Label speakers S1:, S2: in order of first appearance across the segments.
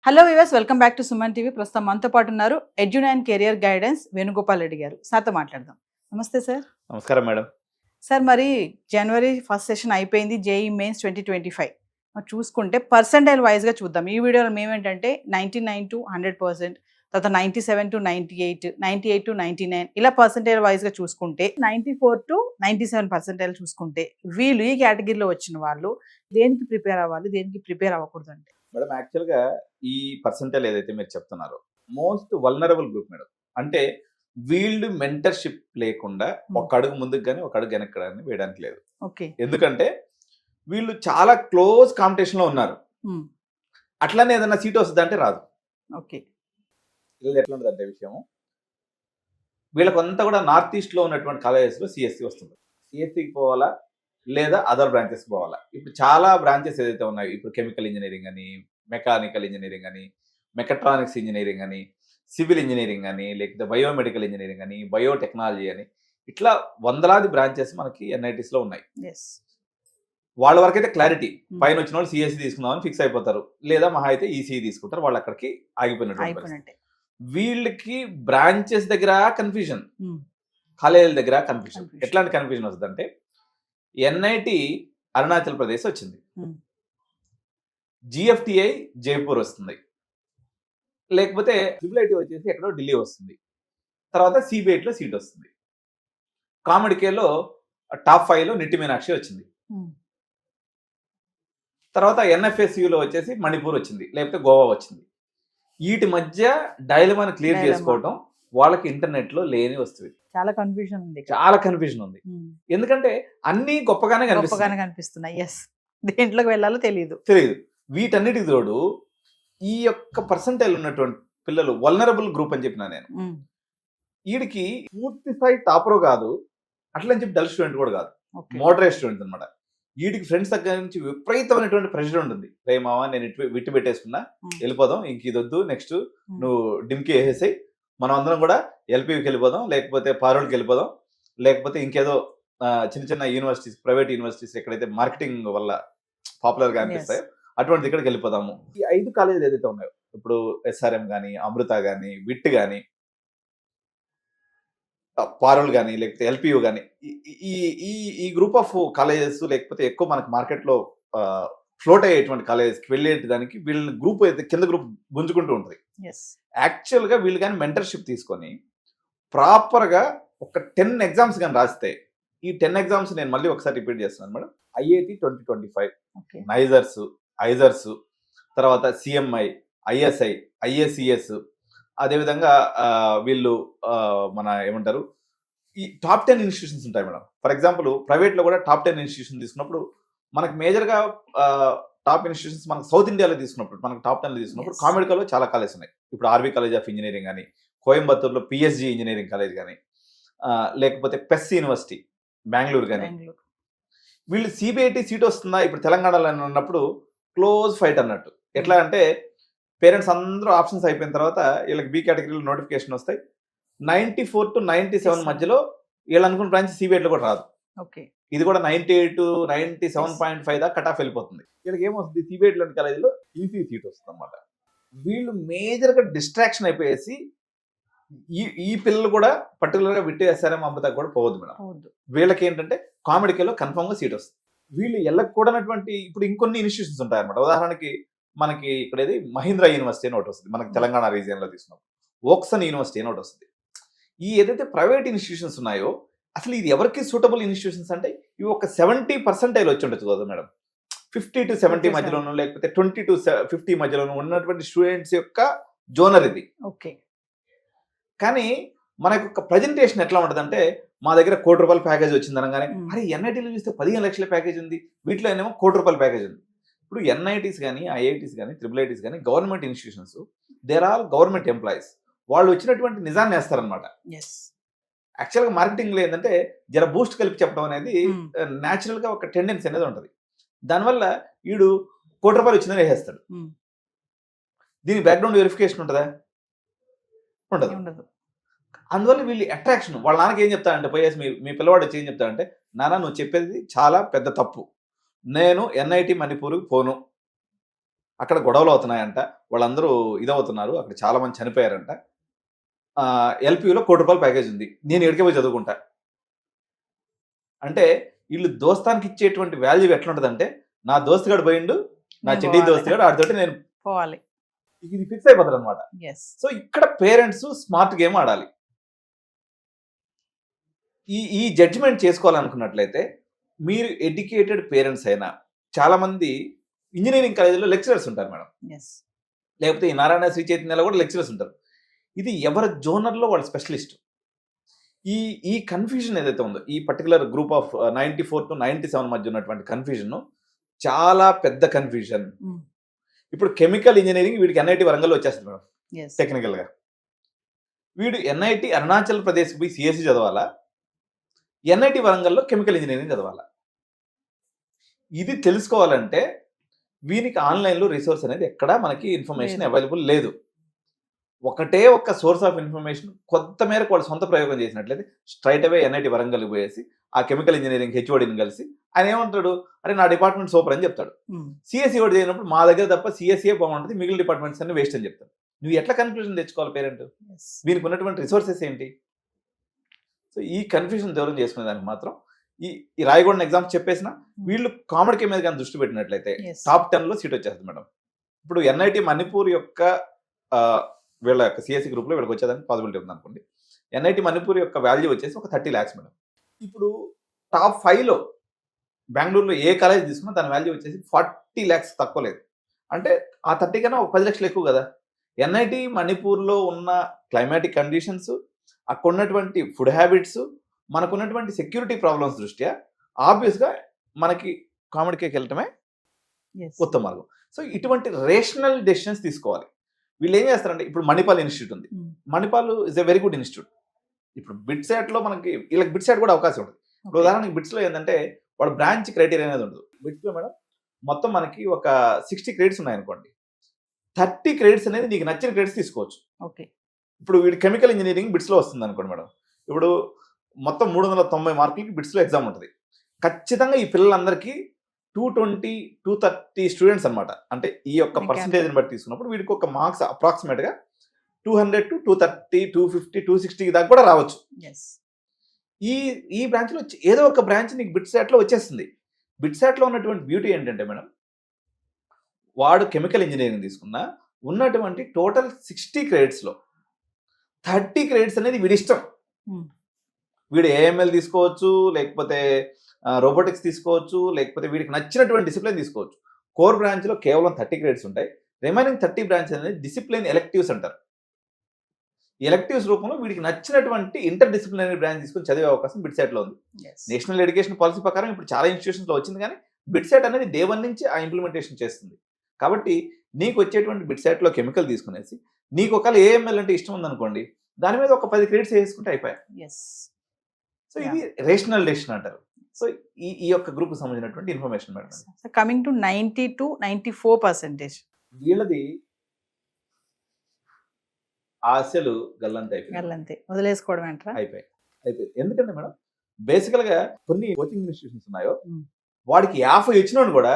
S1: Hello viewers, welcome back to Suman TV. ప్రస్తుతం మనతో పాటు ఉన్నారు ఎడ్యున్ and career guidance Venugopal Reddy గారు. సార్తో మాట్లాడదాం. నమస్తే సార్.
S2: నమస్కారం మేడం.
S1: సార్, మరి జనవరి ఫస్ట్ సెషన్ అయిపోయింది, జేఈ మెయిన్స్ 2025. మరి చూసుకుంటే పర్సెంటైల్ వైజ్గా చూద్దాం. ఈ వీడియోలో మేమేంటంటే 99 to 100%, తర్వాత 97 to 98, 98 to 99, ఇలా పర్సెంటైల్ వైజ్గా చూసుకుంటే 94 to 97 పర్సెంటైల్ చూసుకుంటే వీళ్ళు ఈ కేటగిరీలో వచ్చిన వాళ్ళు దేనికి ప్రిపేర్ అవ్వాలి, దేనికి ప్రిపేర్ అవ్వకూడదు అంటే?
S2: మేడం, యాక్చువల్గా ఈ పర్సెంటైల్ ఏదైతే మీరు చెప్తున్నారో మోస్ట్ వల్నరబుల్ గ్రూప్ మేడం. అంటే వీళ్ళు మెంటర్షిప్ లేకుండా ఒక అడుగు ముందుకు కానీ ఒక అడుగు వెనక్కి కానీ వేయడానికి లేదు.
S1: ఓకే.
S2: ఎందుకంటే వీళ్ళు చాలా క్లోజ్ కాంపిటీషన్ లో ఉన్నారు. అట్లనే ఏదైనా సీట్ వస్తుంది అంటే రాదు.
S1: ఓకే.
S2: వీళ్ళు ఎట్లా ఉంటుంది అంటే విషయం, వీళ్ళకంతా కూడా నార్త్ ఈస్ట్ లో ఉన్నటువంటి కాలేజెస్ లో సిఎస్సి వస్తుంది. సిఎస్సికి పోవాలా లేదా అదర్ బ్రాంచెస్ పోవాలా. ఇప్పుడు చాలా బ్రాంచెస్ ఏదైతే ఉన్నాయో, ఇప్పుడు కెమికల్ ఇంజనీరింగ్ అని, మెకానికల్ ఇంజనీరింగ్ అని, మెకట్రానిక్స్ ఇంజనీరింగ్ అని, సివిల్ ఇంజనీరింగ్ అని, లేకపోతే బయోమెడికల్ ఇంజనీరింగ్ అని, బయోటెక్నాలజీ అని, ఇట్లా వందలాది బ్రాంచెస్ మనకి ఎన్ఐటీస్ లో ఉన్నాయి. వాళ్ళ వరకు అయితే క్లారిటీ, పైన వచ్చిన వాళ్ళు సిఎస్సి తీసుకుందామని ఫిక్స్ అయిపోతారు, లేదా మహా అయితే ఈసీఈ తీసుకుంటారు. వాళ్ళు అక్కడికి ఆగిపోయినట్టు. వీళ్ళకి బ్రాంచెస్ దగ్గర కన్ఫ్యూజన్, కాలేజీల దగ్గర కన్ఫ్యూజన్. ఎట్లాంటి కన్ఫ్యూజన్ వస్తుందంటే, ఎన్ఐటి అరుణాచల్ ప్రదేశ్ వచ్చింది, జిఎఫ్టిఐ జైపూర్ వస్తుంది, లేకపోతే ట్రిపుల్ ఐటీ వచ్చేసి ఎక్కడో ఢిల్లీ వస్తుంది, తర్వాత సిబిఐలో సీట్ వస్తుంది. కామెడీకేలో టాప్ 5 లో నిట్టి మీనాక్షి వచ్చింది, తర్వాత ఎన్ఎఫ్ఎస్యులో వచ్చేసి మణిపూర్ వచ్చింది, లేకపోతే గోవా వచ్చింది. వీటి మధ్య డైలమాని క్లియర్ చేసుకోవడం వాళ్ళకి ఇంటర్నెట్ లో లేని వస్తుంది.
S1: చాలా కన్ఫ్యూజన్ ఉంది.
S2: ఎందుకంటే అన్ని గొప్పగానే
S1: కనిపిస్తున్నాయి. దేంట్లోకి వెళ్ళాలో తెలియదు.
S2: వీటన్నిటికి తోడు ఈ యొక్క పర్సెంటైల్ ఉన్నటువంటి పిల్లలు వల్నరబుల్ గ్రూప్ అని చెప్పినా నేను. వీడికి పూర్తి స్థాయి టాపరో కాదు, అట్లని చెప్పి డల్ స్టూడెంట్ కూడా కాదు, మోడరేట్ స్టూడెంట్ అనమాట. వీడికి ఫ్రెండ్స్ దగ్గర నుంచి విపరీతమైనటువంటి ప్రెషర్ ఉంటుంది. రే మావా, నేను విట్టి పెట్టేసుకున్నా, వెళ్ళిపోదాం, ఇంక ఇది వద్దు, నెక్స్ట్ నువ్వు డిమ్కి వేసేసాయి, మనం అందరం కూడా ఎల్పీకి వెళ్ళిపోదాం, లేకపోతే పారోల్కి వెళ్ళిపోదాం, లేకపోతే ఇంకేదో చిన్న చిన్న యూనివర్సిటీస్, ప్రైవేట్ యూనివర్సిటీస్ ఎక్కడైతే మార్కెటింగ్ వల్ల పాపులర్ గా అనిపిస్తాయో అటువంటి ఇక్కడికి వెళ్ళిపోదాము. ఈ 5 కాలేజీలు ఏదైతే ఉన్నాయో, ఇప్పుడు ఎస్ఆర్ఎం కానీ, అమృత కానీ, విట్ కానీ, పారోల్ కానీ, లేకపోతే ఎల్పియు కానీ, ఈ గ్రూప్ ఆఫ్ కాలేజెస్, లేకపోతే ఎక్కువ మనకి మార్కెట్ లో ఫ్లోట్ అయ్యేటువంటి కాలేజెస్కి వెళ్ళేటి దానికి వీళ్ళని గ్రూప్ అయితే కింద గ్రూప్ గుంజుకుంటూ ఉంటుంది. యాక్చువల్ గా వీళ్ళు కానీ మెంటర్షిప్ తీసుకొని ప్రాపర్ గా ఒక 10 ఎగ్జామ్స్ కానీ రాస్తే, ఈ 10 ఎగ్జామ్స్ నేను మళ్ళీ ఒకసారి రిపీట్ చేస్తున్నాను మేడం. ఐఐటి 2025, నైజర్స్, ఐజర్స్, తర్వాత సిఎంఐ, ఐఎస్ఐ, ఐఏసిఎస్, అదేవిధంగా వీళ్ళు మన ఏమంటారు, ఈ టాప్ 10 ఇన్స్టిట్యూషన్స్ ఉంటాయి మేడం. ఫర్ ఎగ్జాంపుల్ ప్రైవేట్ లో కూడా టాప్ 10 ఇన్స్టిట్యూషన్ తీసుకున్నప్పుడు మనకు మేజర్ గా టాప్ ఇన్స్టిట్యూషన్స్ మనకు సౌత్ ఇండియాలో తీసుకున్నప్పుడు, మనకు టాప్ 10 లో తీసుకున్నప్పుడు కామెడికల్లో చాలా కాలేజ్ ఉన్నాయి. ఇప్పుడు ఆర్వి కాలేజ్ ఆఫ్ ఇంజనీరింగ్ కానీ, కోయంబత్తూర్లో పిఎస్జి ఇంజనీరింగ్ కాలేజ్ కానీ, లేకపోతే పెస్ యూనివర్సిటీ బెంగళూరు కానీ. వీళ్ళు సిబిఐటి సీట్ వస్తుందా ఇప్పుడు తెలంగాణలో అన్నప్పుడు క్లోజ్ ఫైట్ అన్నట్టు. ఎట్లా అంటే పేరెంట్స్ అందరూ ఆప్షన్స్ అయిపోయిన తర్వాత వీళ్ళకి బి కేటగిరీలో నోటిఫికేషన్ వస్తాయి. 94 to 97 మధ్యలో వీళ్ళు అనుకున్న బ్రాంచ్ సిబిఐట్లో కూడా రాదు. ఇది కూడా 98 to 97.5 దాకా కట్ ఆఫ్ వెళ్ళిపోతుంది. వీళ్ళకి ఏమొస్తుంది, సిబిఐలోని కాలేజీలో ఈసీ సీట్ వస్తుంది అనమాట. వీళ్ళు మేజర్ గా డిస్ట్రాక్షన్ అయిపోయేసి ఈ పిల్లలు కూడా పర్టికులర్ గా విట్టి ఎస్ఆర్ఎం అమృత కూడా పోవద్దు మేడం. వీళ్ళకి ఏంటంటే కామెడికేలో కన్ఫర్మ్ గా సీట్ వస్తుంది. వీళ్ళు వెళ్ళకూడనటువంటి ఇప్పుడు ఇంకొన్ని ఇన్స్టిట్యూషన్స్ ఉంటాయి అనమాట. ఉదాహరణకి మనకి ఇక్కడ మహీంద్రా యూనివర్సిటీ అని ఒకటి వస్తుంది, మనకి తెలంగాణ రీజియన్ లో తీసుకున్నప్పుడు ఓక్సన్ యూనివర్సిటీ అని ఒకటి వస్తుంది. ఈ ఏదైతే ప్రైవేట్ ఇన్స్టిట్యూషన్స్ ఉన్నాయో అసలు ఇది ఎవరికి సూటబుల్ ఇన్స్టిట్యూషన్స్ అంటే ఇవి ఒక 70% వచ్చి ఉండొచ్చు కదా మేడం. 50 to 70 మధ్యలోనూ, లేకపోతే 20 to 50 మధ్యలోనూ ఉన్నటువంటి స్టూడెంట్స్ యొక్క జోనర్ ఇది. కానీ మనకు ఒక ప్రజెంటేషన్ ఎట్లా ఉంటుందంటే, మా దగ్గర ₹1,00,00,000 ప్యాకేజ్ వచ్చింది అనగానే, అరే ఎన్ఐటీలో చూస్తే 15 లక్షల ప్యాకేజ్ ఉంది, వీటిలో ఏమో ₹1,00,00,000 ప్యాకేజ్ ఉంది. ఇప్పుడు ఎన్ఐటీస్ కానీ, ఐఐటీస్ కానీ, ట్రిపుల్ ఐటీస్ కానీ government institutions, there are government employees. వాళ్ళు వచ్చినటువంటి నిజాన్ని వేస్తారనమాట. యాక్చువల్గా మార్కెటింగ్ లో ఏంటంటే జర బూస్ట్ కలిపి చెప్పడం అనేది న్యాచురల్ గా ఒక టెండెన్సీ అనేది ఉంటుంది. దానివల్ల వీడు ₹1,00,00,000 వచ్చిందని వేసేస్తాడు. దీని బ్యాక్గ్రౌండ్ వెరిఫికేషన్ ఉంటుందా? ఉండదు. అందువల్ల వీళ్ళు అట్రాక్షన్. వాళ్ళ నాన్నకి ఏం చెప్తాడంటే, పోయేసి మీ పిల్లవాడు వచ్చి ఏం చెప్తాడంటే, నాన్న నువ్వు చెప్పేది చాలా పెద్ద తప్పు, నేను ఎన్ఐటి మణిపూర్కి పోను, అక్కడ గొడవలు అవుతున్నాయంట, వాళ్ళందరూ ఇదవుతున్నారు, అక్కడ చాలా మంది చనిపోయారంట, ఎల్పియూలో ₹1,00,00,000 ప్యాకేజ్ ఉంది, నేను ఎడికే పోయి చదువుకుంటా అంటే వీళ్ళు దోస్తానికి ఇచ్చేటువంటి వాల్యూ ఎట్లుంటదంటే, నా దోస్తుగాడు పోయిండు, నా
S1: నేను
S2: చెడ్డీ
S1: పోవాలి.
S2: దోస్తుగాడు ఆడితోటి నేను
S1: పోవాలి.
S2: ఇది ఫిక్స్ అయిపోతారు అనమాట.
S1: ఎస్.
S2: సో ఇక్కడ పేరెంట్స్ స్మార్ట్ గేమ్ ఆడాలి. ఈ జడ్జిమెంట్ చేసుకోవాలనుకున్నట్లయితే మీరు ఎడ్యుకేటెడ్ పేరెంట్స్ అయినా, చాలా మంది ఇంజనీరింగ్ కాలేజీలో లెక్చరర్స్ ఉంటారు మేడం,
S1: ఎస్.
S2: లేకపోతే ఈ నారాయణ శ్రీ చైతన్యలో కూడా లెక్చరర్స్ ఉంటారు. ఇది ఎవరి జోనర్లో వాళ్ళ స్పెషలిస్ట్. ఈ కన్ఫ్యూజన్ ఏదైతే ఉందో, ఈ పర్టికులర్ గ్రూప్ ఆఫ్ 94 to 97 మధ్య ఉన్నటువంటి కన్ఫ్యూజన్ చాలా పెద్ద కన్ఫ్యూజన్. ఇప్పుడు కెమికల్ ఇంజనీరింగ్ వీడికి ఎన్ఐటి వరంగల్ వచ్చేస్తుంది మేడం
S1: ఎస్.
S2: టెక్నికల్ గా. వీడు ఎన్ఐటి అరుణాచల్ ప్రదేశ్ పోయి సిఎస్సి చదవాలా, ఎన్ఐటి వరంగల్లో కెమికల్ ఇంజనీరింగ్ చదవాలా? ఇది తెలుసుకోవాలంటే వీనికి ఆన్లైన్లో రిసోర్స్ అనేది ఎక్కడా మనకి ఇన్ఫర్మేషన్
S1: లేదు.
S2: అవైలబుల్ లేదు. ఒకటే ఒక్క సోర్స్ ఆఫ్ ఇన్ఫర్మేషన్ కొంత మేరకు వాళ్ళు సొంత ప్రయోగం చేసినట్లయితే స్ట్రైట్ అవే ఎన్ఐటి వరంగల్ పోయేసి ఆ కెమికల్ ఇంజనీరింగ్ హెచ్ఓడిని కలిసి ఆయన ఏమంటాడు, అరే నా డిపార్ట్మెంట్ సూపర్ అని చెప్తాడు. సిఎస్సి ఒకటి చేయనప్పుడు మా దగ్గర తప్ప సిఎస్సీఏ బాగుంటుంది, మిగిలిన డిపార్ట్మెంట్స్ అన్ని వేస్ట్ అని చెప్తాడు. నువ్వు ఎట్లా కన్క్లూజన్ తెచ్చుకోవాలి పేరెంట్?
S1: ఎస్.
S2: వీనికి ఉన్నటువంటి రిసోర్సెస్ ఏంటి? సో ఈ కన్ఫ్యూజన్ దూరం చేసుకునే దానికి మాత్రం ఈ రాయగూడ ఎగ్జామ్స్ చెప్పేసిన వీళ్ళు కామెడీ మీద కానీ దృష్టి పెట్టినట్లయితే
S1: Yes.
S2: టాప్ 10 లో సీట్ వచ్చేస్తుంది మేడం. ఇప్పుడు ఎన్ఐటి మణిపూర్ యొక్క వీళ్ళ యొక్క సిఎస్సి గ్రూప్ లో వీళ్ళకి వచ్చేదానికి పాసిబిలిటీ ఉంది అనుకోండి. ఎన్ఐటి మణిపూర్ యొక్క వాల్యూ వచ్చేసి ఒక 30 lakhs మేడం. ఇప్పుడు టాప్ 5 లో బెంగళూరులో ఏ కాలేజ్ తీసుకున్నా దాని వాల్యూ వచ్చేసి 40 lakhs, తక్కువ లేదు. అంటే ఆ 30 కన్నా ఒక 10 లక్షలు ఎక్కువ కదా. ఎన్ఐటి మణిపూర్లో ఉన్న క్లైమాటిక్ కండిషన్స్, అక్కడ ఉన్నటువంటి ఫుడ్ హ్యాబిట్స్, మనకున్నటువంటి సెక్యూరిటీ ప్రాబ్లమ్స్ దృష్ట్యా ఆబ్వియస్గా మనకి కామెడీకి వెళ్ళటమే
S1: ఎస్.
S2: ఉత్తమ మార్గం. సో ఇటువంటి రేషనల్ డెసిషన్స్ తీసుకోవాలి. వీళ్ళు ఏం చేస్తారంటే, ఇప్పుడు మణిపాల్ ఇన్స్టిట్యూట్ ఉంది. Manipal is a very good institute. ఇప్పుడు బిట్సాట్లో మనకి వీళ్ళకి బిట్సాట్ కూడా అవకాశం ఉంటుంది. ఇప్పుడు ఉదాహరణకి బిట్స్లో ఏంటంటే వాళ్ళ బ్రాంచ్ క్రైటీరియా అనేది ఉండదు. బిట్స్లో మేడం మొత్తం మనకి ఒక 60 క్రెడిట్స్ ఉన్నాయనుకోండి, 30 క్రెడిట్స్ అనేది నీకు నచ్చిన క్రెడిట్స్ తీసుకోవచ్చు.
S1: ఓకే.
S2: ఇప్పుడు వీడి కెమికల్ ఇంజనీరింగ్ బిట్స్లో వస్తుంది అనుకోండి మేడం, ఇప్పుడు మొత్తం 390 మార్కులకి బిట్స్లో ఎగ్జామ్ ఉంటుంది. ఖచ్చితంగా ఈ పిల్లలందరికీ 220, 230 స్టూడెంట్స్ అనమాట. అంటే ఈ యొక్క పర్సంటేజ్ని బట్టి తీసుకున్నప్పుడు వీడికి ఒక మార్క్స్ అప్రాక్సిమేట్గా 200 to 230, 250, 260 దాకా కూడా రావచ్చు.
S1: ఎస్.
S2: ఈ బ్రాంచ్లో ఏదో ఒక బ్రాంచ్ నీకు బిట్సాట్లో వచ్చేస్తుంది. బిట్సాట్లో ఉన్నటువంటి బ్యూటీ ఏంటంటే మేడం, వాడు కెమికల్ ఇంజనీరింగ్ తీసుకున్నా ఉన్నటువంటి టోటల్ 60 క్రెడిట్స్లో 30 క్రెడిట్స్ అనేది వీడి ఇష్టం. వీడు ఏఎంఎల్ తీసుకోవచ్చు, లేకపోతే రోబోటిక్స్ తీసుకోవచ్చు, లేకపోతే వీడికి నచ్చినటువంటి డిసిప్లిన్ తీసుకోవచ్చు. కోర్ బ్రాంచ్లో కేవలం 30 క్రెడిట్స్ ఉంటాయి. రిమైనింగ్ 30 బ్రాంచ్ అనేది డిసిప్లిన్ ఎలెక్టివ్స్ అంటారు. ఎలెక్టివ్స్ రూపంలో వీడికి నచ్చినటువంటి ఇంటర్ డిసిప్లినరీ బ్రాంచ్ తీసుకొని చదివే అవకాశం బిట్సాట్లో ఉంది. నేషనల్ ఎడ్యుకేషన్ పాలసీ ప్రకారం ఇప్పుడు చాలా ఇన్స్టిట్యూషన్స్లో వచ్చింది, కానీ బిట్సాట్ అనేది డే 1 నుంచి ఆ ఇంప్లిమెంటేషన్ చేస్తుంది. కాబట్టి నీకు వచ్చేటువంటి బిట్సాట్లో కెమికల్ తీసుకునేసి నీకు ఒకవేళ ఏఎంఎల్ అంటే ఇష్టం ఉందనుకోండి, దాని మీద ఒక 10 క్రెడిట్స్ వేసుకుంటే అయిపోయాయి.
S1: ఎస్.
S2: సో ఇది రేషనల్ డెసిషన్ అంటారు. సో ఈ యొక్క గ్రూప్ కి సంబంధించినటువంటి information madam.
S1: Coming to 90 to 94%.
S2: వీళ్ళది ఆశలు గల్లంతే
S1: వదిలేసుకోవడం అంటారా?
S2: అయిపోయాయి. ఎందుకంటే మేడం బేసికల్ గా కొన్ని కోచింగ్ ఇన్స్టిట్యూషన్స్ ఉన్నాయో వాడికి 50 ఇచ్చినోడు కూడా,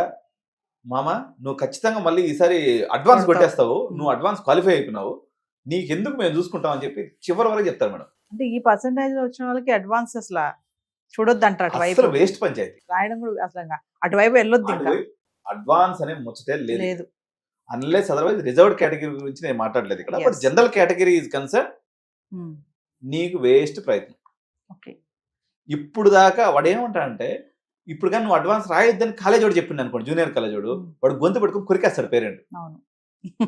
S2: మామ నువ్వు ఖచ్చితంగా మళ్ళీ ఈసారి అడ్వాన్స్ కొట్టేస్తావు, నువ్వు అడ్వాన్స్ క్వాలిఫై అయిపోయినావు, నీకెందుకు మేము చూసుకుంటాం అని చెప్పి చివరి వరకు చెప్తారు మేడం.
S1: అంటే ఈ పర్సంటేజ్ వచ్చిన వాళ్ళకి అడ్వాన్స్ అసలు చూడొద్దు అంటారు. అటువైపు
S2: అసలు వేస్ట్ పంచాయతీ
S1: రాయడం కూడా అసలు అటువైపు వెళ్ళొద్దు. ఇంకా
S2: అడ్వాన్స్ అనే ముచ్చటే లేదు.
S1: లేదు.
S2: అన్లెస్ అదర్వైజ్ రిజర్వ్డ్ కేటగిరీ గురించి నేను మాట్లాడలేదు ఇక్కడ. But general category is concern నీకు వేస్ట్ ప్రయత్నం.
S1: ఓకే.
S2: ఇప్పుడు దాకా వాడు ఏమంటాడంటే, ఇప్పుడు కానీ నువ్వు అడ్వాన్స్ రాయొద్దని కాలేజ్ వాడు చెప్పింది అనుకోండి, జూనియర్ కాలేజ్ వాడు గొంతు పెట్టుకుని కొరికేస్తాడు పేరెంట్.
S1: అవును.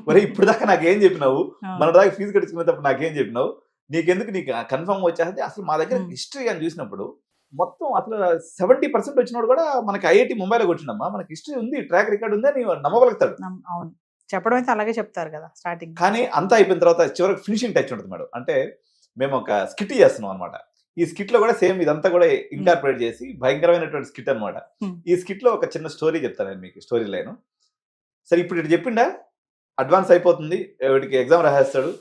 S2: మరి ఇప్పుడు దాకా నాకేం చెప్పినావు, మన దాకా ఫీజు కట్టించుకునేటప్పుడు నాకేం చెప్పినావు, నీకెందుకు నీకు కన్ఫర్మ్ వచ్చేది? అసలు మా దగ్గర హిస్టరీ అని చూసినప్పుడు మొత్తం అసలు 70% వచ్చినోడు కూడా మనకి ఐఐటి ముంబైలో వచ్చిందమ్మా, మనకి హిస్టరీ ఉంది, ట్రాక్ రికార్డ్ ఉంది అని నమ్మగలుగుతాడు.
S1: అవును, చెప్పడం అయితే అలాగే చెప్తారు కదా స్టార్టింగ్.
S2: కానీ అంతా అయిపోయిన తర్వాత చివరికి ఫినిషింగ్ టచ్ ఉంటుంది మేడం. అంటే మేము ఒక స్కిట్ చేస్తున్నాం అనమాట. ఈ స్కిట్ లో కూడా సేమ్ ఇదంతా కూడా ఇన్కార్పొరేట్ చేసి భయంకరమైనటువంటి స్కిట్ అనమాట. ఈ స్కిట్ లో ఒక చిన్న స్టోరీ చెప్తాను నేను మీకు, స్టోరీ లైన్. సరే ఇప్పుడు ఇటు చెప్పిండా అడ్వాన్స్ అయిపోతుంది, వీడికి ఎగ్జామ్ రాసేస్తాడు.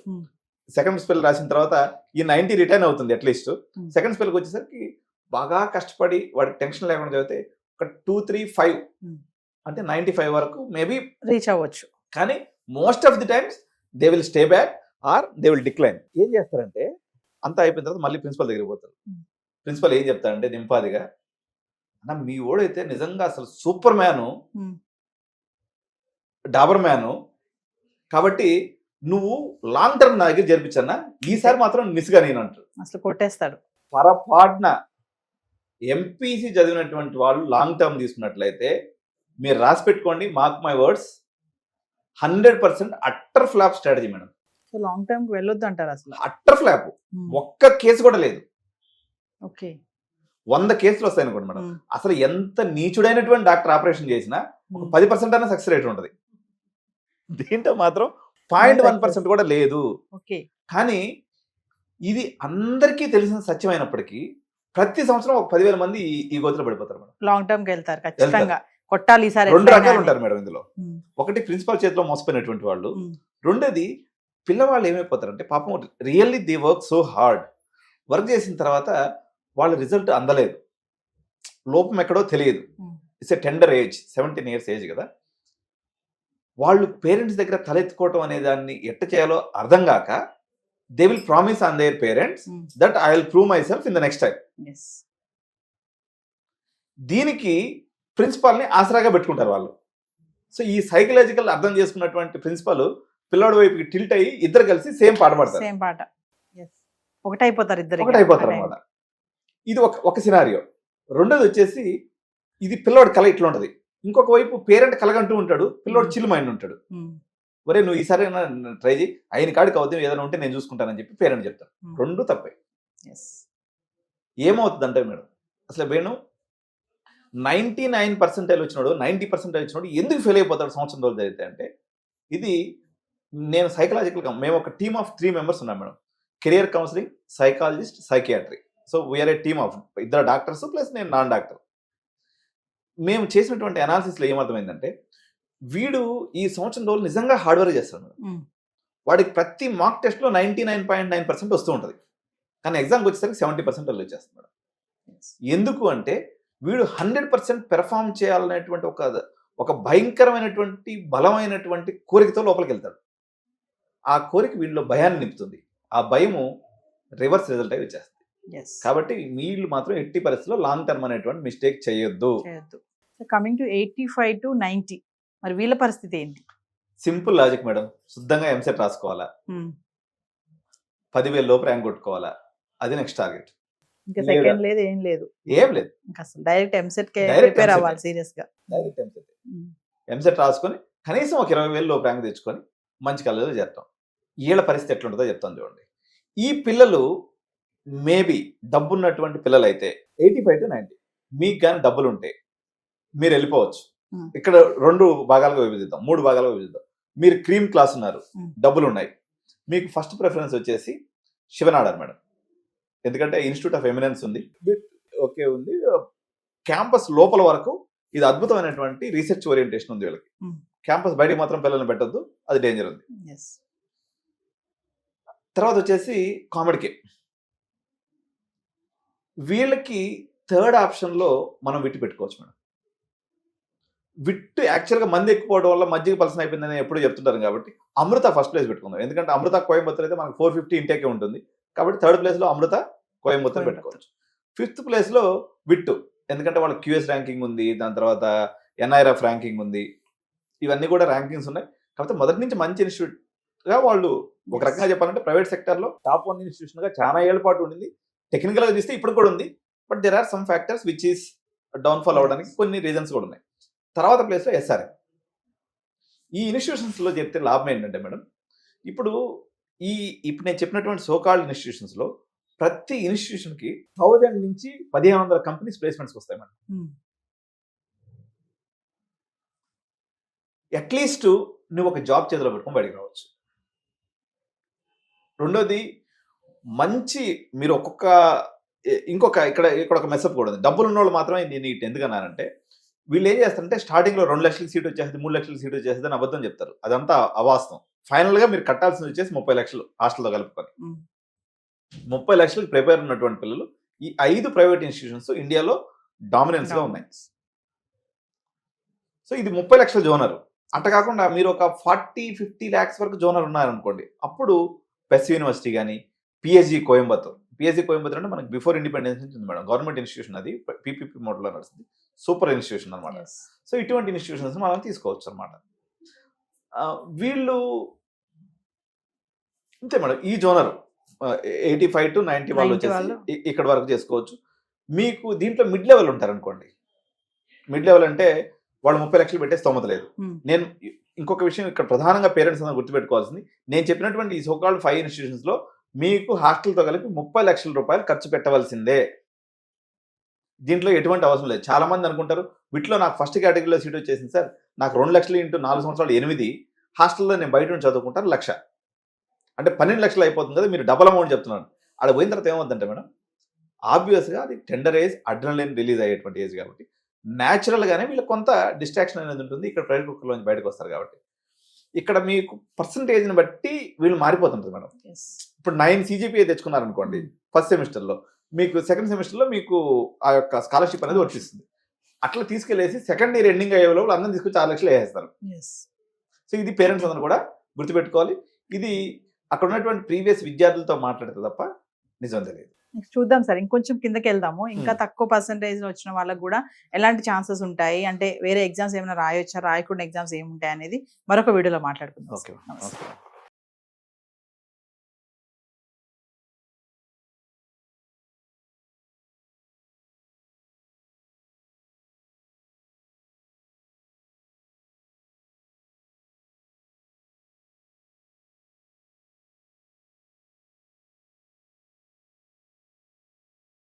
S2: సెకండ్ స్పెల్ రాసిన తర్వాత ఈ 90 రిటర్న్ అవుతుంది అట్లీస్ట్. సెకండ్ స్పెల్కి వచ్చేసరికి బాగా కష్టపడి వాడికి టెన్షన్ లేకుండా చదివితే ఒక 2, 3, 5 అంటే 95 వరకు మేబీ
S1: రీచ్ అవ్వచ్చు.
S2: కానీ most of the times they will stay back or they will decline. ఏం చేస్తారంటే అంతా అయిపోయిన తర్వాత మళ్ళీ ప్రిన్సిపల్ దగ్గరికి పోతారు. ప్రిన్సిపల్ ఏం చెప్తారంటే నింపాదిగా, అన్న మీ ఓడైతే నిజంగా అసలు సూపర్ మ్యాను, డాబర్ మ్యాను, కాబట్టి నువ్వు లాంగ్ టర్మ్ నా దగ్గర జరిపించన్నా, ఈసారి మాత్రం మిస్గా నేను అంటారు.
S1: అసలు కొట్టేస్తాడు.
S2: పొరపాటున ఎంపీసీ చదివినటువంటి వాళ్ళు లాంగ్ టర్మ్ తీసుకున్నట్లయితే మీరు రాసి పెట్టుకోండి, mark my words, 100% utter flop strategy madam.
S1: So long term కి వెళ్ళొద్దు అంటారు అసలు.
S2: Utter flop. ఒక్క కేసు కూడా లేదు.
S1: ఓకే,
S2: 100 కేసులు వస్తాయి అనుకోండి మేడం. అసలు ఎంత నీచుడైనటువంటి డాక్టర్ ఆపరేషన్ చేసినా 10% అయినా సక్సెస్ రేట్ ఉంటుంది. దీంట్లో మాత్రం 0.1% కూడా లేదు.
S1: ఓకే,
S2: కానీ ఇది అందరికీ తెలిసిన సత్యమైనప్పటికీ ప్రతి సంవత్సరం ఒక 10,000 మంది ఈ గోతులో పడిపోతారు మేడం.
S1: లాంగ్ టర్మ్ కి వెళ్తారు ఖచ్చితంగా. కొట్టాలి ఈసారి.
S2: 2 రకాలు ఉంటారు మేడం ఇందులో. ఒకటి ప్రిన్సిపల్ చేతిలో మోసపోయినటువంటి వాళ్ళు, రెండోది పిల్లవాళ్ళు ఏమైపోతారంటే పాపం really they work so hard, work చేసిన తర్వాత వాళ్ళ రిజల్ట్ అందలేదు, లోపం ఎక్కడో తెలియదు. It's a tender age, 17 years age కదా. వాళ్ళు పేరెంట్స్ దగ్గర తలెత్తుకోవటం అనే దాన్ని ఎట్ట చేయాలో అర్థం కాక they will promise on their parents that I will prove my self in the next time. దీనికి ప్రిన్సిపాల్ని ఆసరాగా పెట్టుకుంటారు వాళ్ళు. సో ఈ సైకలాజికల్ అర్థం చేసుకున్నటువంటి ప్రిన్సిపల్ పిల్లోడి వైపుకి టిల్ట్ అయ్యి ఇద్దరు కలిసి సేమ్ పాట పాడతారు.
S1: సేమ్ పాట, ఒకటైపోతారు ఇద్దరు,
S2: ఒకటైపోతారు అనమాట. ఇది ఒక సినారియో. రెండోది వచ్చేసి ఇది పిల్లోడి కళ ఇట్లా ఉంటది. ఇంకొక వైపు పేరెంట్ కలగంటూ ఉంటాడు, పిల్లోడు చిల్ మైండ్ ఉంటాడు. ఒరే నువ్వు ఈసారి ట్రై చేయి, అయిన కాడికి అవుతాం, ఏదైనా ఉంటే నేను చూసుకుంటానని చెప్పి పేరెంట్ చెప్తారు. రెండు తప్పే. ఏమవుతుందంటే మేడం, అసలు వేణు 99% వచ్చినాడు, 90% వచ్చినాడు ఎందుకు ఫెయిల్ అయిపోతాడు సంవత్సరం రోజులు జరిగితే అంటే, ఇది నేను సైకలాజికల్గా మేము ఒక టీమ్ ఆఫ్ 3 members ఉన్నాం madam. Career counselling, psychologist, psychiatry. So we are a team of 2 doctors plus నేను నాన్ డాక్టర్. మేము చేసినటువంటి అనాలిసిస్లో ఏమర్థమైందంటే, వీడు ఈ సంవత్సరం రోజులు నిజంగా హార్డ్ వర్క్ చేస్తాడు మేడం. వాడికి ప్రతి మార్క్ టెస్ట్లో 99.9% వస్తూ ఉంటుంది, కానీ ఎగ్జామ్కి వచ్చేసరికి 70% వచ్చేస్తుంది మేడం. ఎందుకు అంటే వీడు 100% పెర్ఫామ్ చేయాలనేటువంటి ఒక భయంకరమైనటువంటి బలమైనటువంటి కోరికతో లోపలికి వెళ్తాడు. ఆ కోరిక వీళ్ళలో భయాన్ని నింపుతుంది. ఆ భయము రివర్స్ రిజల్ట్ అయి వచ్చేస్తుంది. కాబట్టి వీళ్ళు మాత్రం ఎట్టి పరిస్థితుల్లో లాంగ్ టర్మ్ అనేటువంటి మిస్టేక్ చేయొద్దు.
S1: కమింగ్ టు 85 to 90, మరి వీళ్ళ పరిస్థితి ఏంటి?
S2: Simple logic madam. శుద్ధంగా ఎంసెట్ రాసుకోవాలా, 10,000 లోపు ర్యాంక్ కొట్టుకోవాలా, అది నెక్స్ట్ టార్గెట్.
S1: ఇంకా సెకండ్ లేదు, ఏం లేదు,
S2: ఏం లేదు.
S1: అసలు డైరెక్ట్ ఎంసెట్ కే ప్రిపేర్ అవ్వాలి సీరియస్ గా.
S2: డైరెక్ట్ ఎంసెట్ రాసుకొని కనీసం ఒక 20,000 లోపు ర్యాంక్ తెచ్చుకొని మంచి కాలేజీలో చేస్తాం. వీళ్ళ పరిస్థితి ఎట్లుంటుందో చెప్తాను చూడండి. ఈ పిల్లలు మేబీ డబ్బున్నటువంటి పిల్లలు అయితే 85 to 90, మీకు కానీ డబ్బులు ఉంటే మీరు వెళ్ళిపోవచ్చు. ఇక్కడ 2 భాగాలుగా విభజిద్దాం, 3 భాగాలుగా విభజిద్దాం. మీరు క్రీమ్ క్లాస్ ఉన్నారు, డబ్బులు ఉన్నాయి, మీకు ఫస్ట్ ప్రిఫరెన్స్ వచ్చేసి శివనాడార్ మేడం. ఎందుకంటే ఇన్స్టిట్యూట్ ఆఫ్ ఎమినెన్స్ ఉంది, ఓకే ఉంది, క్యాంపస్ లోపల వరకు ఇది అద్భుతమైనటువంటి రీసెర్చ్ ఓరియంటేషన్ ఉంది వీళ్ళకి. క్యాంపస్ బయటకు మాత్రం పిల్లల్ని పెట్టద్దు, అది డేంజర్ ఉంది. తర్వాత వచ్చేసి కామెడీకి, వీళ్ళకి థర్డ్ ఆప్షన్లో మనం విట్టు పెట్టుకోవచ్చు మేడం. విట్టు యాక్చువల్గా మంది ఎక్కువడం వల్ల మధ్యకి పర్సన్ అయిపోయిందని ఎప్పుడు చెప్తుంటారు కాబట్టి అమృత ఫస్ట్ ప్లేస్ పెట్టుకుందాం. ఎందుకంటే అమృత కోయంబత్తూర్ అయితే మనకు 450 ఇంటేకే ఉంటుంది కాబట్టి థర్డ్ ప్లేస్లో అమృత కోయంబత్తూర్ పెట్టుకోవచ్చు. 5th ప్లేస్లో విట్టు, ఎందుకంటే వాళ్ళ QS ర్యాంకింగ్ ఉంది, దాని తర్వాత NIRF ర్యాంకింగ్ ఉంది, ఇవన్నీ కూడా ర్యాంకింగ్స్ ఉన్నాయి. కాబట్టి మొదటి నుంచి మంచి ఇన్స్టిట్యూట్గా వాళ్ళు ఒక రకంగా చెప్పాలంటే ప్రైవేట్ సెక్టర్లో టాప్ 1 ఇన్స్టిట్యూషన్గా చాలా ఏళ్ల పాటు ఉండింది. టెక్నికల్గా చూస్తే ఇప్పుడు కూడా ఉంది, but there are some factors which is downfall అవ్వడానికి కొన్ని రీజన్స్ కూడా ఉన్నాయి. తర్వాత ప్లేస్లో SRM. ఈ ఇన్స్టిట్యూషన్స్లో చెప్తే లాభం ఏంటంటే మేడం, ఇప్పుడు నేను చెప్పినటువంటి సోకాల్డ్ ఇన్స్టిట్యూషన్స్లో ప్రతి ఇన్స్టిట్యూషన్కి 1000 నుంచి 1500 కంపెనీస్ ప్లేస్మెంట్స్ వస్తాయి మేడం. అట్లీస్ట్ నువ్వు ఒక జాబ్ చేతిలో పెట్టుకొని బయటకు రావచ్చు. రెండోది మంచి మీరు ఇంకొక ఇక్కడ ఒక మెసప్ కూడా ఉంది. డబ్బులు ఉన్న వాళ్ళు మాత్రమే నేను ఇటు ఎందుకన్నానంటే, వీళ్ళు ఏం చేస్తారంటే స్టార్టింగ్లో 2 లక్షలకి సీట్ వచ్చేది, 3 లక్షలకి సీట్ వచ్చేది అని అబద్ధం చెప్తారు. అదంతా అవాస్తవం. ఫైనల్గా మీరు కట్టాల్సింది వచ్చేసి 30 లక్షలు హాస్టల్తో కలుపుకొని. 30 లక్షలకు ప్రిపేర్ ఉన్నటువంటి పిల్లలు ఈ 5 ప్రైవేట్ ఇన్స్టిట్యూషన్స్ ఇండియాలో డామినెన్స్గా ఉన్నాయి. సో ఇది 30 లక్షల జోనర్. అట్ట కాకుండా మీరు ఒక 40-50 lakhs వరకు జోనర్ ఉన్నారనుకోండి, అప్పుడు పెస్ యూనివర్సిటీ కానీ, పిఎస్జి కోయంబత్తూర్ అంటే మనకి బిఫోర్ ఇండిపెండెన్స్ నుంచి ఉంది మేడం, గవర్నమెంట్ ఇన్స్టిట్యూషన్, అది పీపీపీ మోడల్లో నడుస్తుంది, సూపర్ ఇన్స్టిట్యూషన్ అనమాట.
S1: Yes.
S2: సో ఇటువంటి ఇన్స్టిట్యూషన్స్ మనం తీసుకోవచ్చు అనమాట. వీళ్ళు అంతే మేడం, ఈ జోనర్ 85 to 90 వాళ్ళు
S1: 90
S2: వచ్చేసి
S1: వాళ్ళు.
S2: ఇక్కడ వరకు చేసుకోవచ్చు. మీకు దీంట్లో మిడ్ లెవెల్ ఉంటారనుకోండి, మిడ్ లెవెల్ అంటే వాళ్ళు 30 లక్షలు పెట్టే స్తోమత లేదు.
S1: Hmm.
S2: నేను ఇంకొక విషయం ఇక్కడ ప్రధానంగా పేరెంట్స్ అందరూ గుర్తుపెట్టుకోవాల్సింది, నేను చెప్పినటువంటి ఈ సోకాల్డ్ 5 ఇన్స్టిట్యూషన్స్ లో మీకు హాస్టల్తో కలిపి 30 లక్షల రూపాయలు ఖర్చు పెట్టవలసిందే. దీంట్లో ఎటువంటి అవసరం లేదు. చాలా మంది అనుకుంటారు, వీటిలో నాకు ఫస్ట్ కేటగిరీలో సీట్ వచ్చేసింది సార్, నాకు 2 లక్షలు ఇంటూ 4 సంవత్సరాలు 8, హాస్టల్లో నేను బయట నుంచి చదువుకుంటాను 1 లక్ష, అంటే 12 లక్షలు అయిపోతుంది కదా, మీరు డబల్ అమౌంట్ చెప్తున్నాను. అక్కడ పోయిన తర్వాత ఏమవుతుందంటే మేడం, ఆబ్వియస్గా అది టెండర్ ఏజ్, అడ్రినలిన్ రిలీజ్ అయ్యేటువంటి ఏజ్ కాబట్టి న్యాచురల్గానే వీళ్ళకి కొంత డిస్ట్రాక్షన్ అనేది ఉంటుంది. ఇక్కడ ప్రైవేట్ కుక్కర్లోంచి బయటకు వస్తారు కాబట్టి ఇక్కడ మీకు పర్సంటేజ్ని బట్టి వీళ్ళు మారిపోతుంటుంది మేడం.
S1: Yes.
S2: ఇప్పుడు 9 CGPA తెచ్చుకున్నారనుకోండి ఫస్ట్ సెమిస్టర్లో, మీకు సెకండ్ సెమిస్టర్లో మీకు ఆ యొక్క స్కాలర్షిప్ అనేది వచ్చేస్తుంది. అట్లా తీసుకెళ్లేసి సెకండ్ ఇయర్ ఎండింగ్ అయ్యే లోపల అందరం తీసుకొచ్చి 6 లక్షలు వేసేస్తారు.
S1: Yes.
S2: సో ఇది పేరెంట్స్ అందరూ కూడా గుర్తుపెట్టుకోవాలి. ఇది అక్కడ ఉన్నటువంటి ప్రీవియస్ విద్యార్థులతో మాట్లాడితే తప్ప నిజం తెలియదు.
S1: నెక్స్ట్ చూద్దాం సార్, ఇంకొంచెం కిందకి వెళ్దాము. ఇంకా తక్కువ పర్సంటేజ్ వచ్చిన వాళ్ళకి కూడా ఎలాంటి ఛాన్సెస్ ఉంటాయి, అంటే వేరే ఎగ్జామ్స్ ఏమైనా రాయొచ్చా, రాయకుండా ఎగ్జామ్స్ ఏముంటాయి అనేది మరొక వీడియోలో మాట్లాడుకుందాం.
S2: ఓకే.
S1: నమస్తే.